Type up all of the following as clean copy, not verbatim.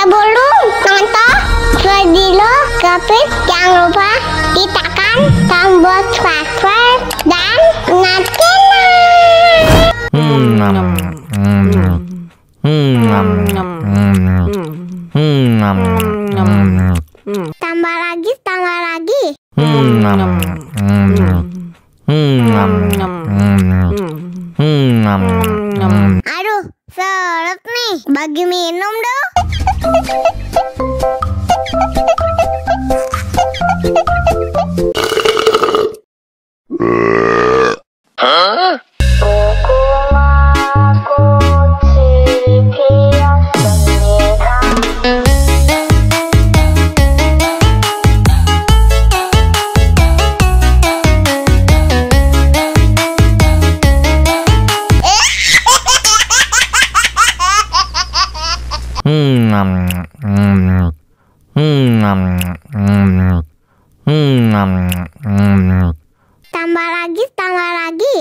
Sebelum nonton video Gavin, jangan lupa ditekan tombol subscribe dan nyalakan. Tambah lagi, tambah lagi. Aduh, seret nih. Bagi minum dong. Tambah lagi, tambah lagi.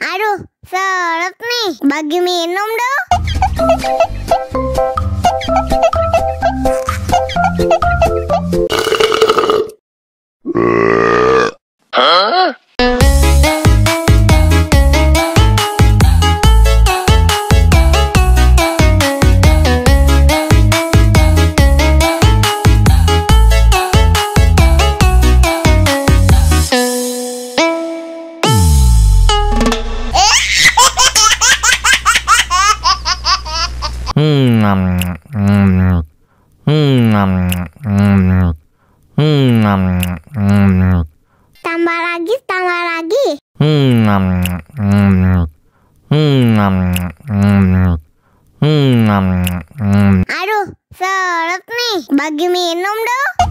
Aduh, seret nih. Bagi minum dong. Tambah lagi, tambah lagi. Aduh, seret nih. Bagi minum dong.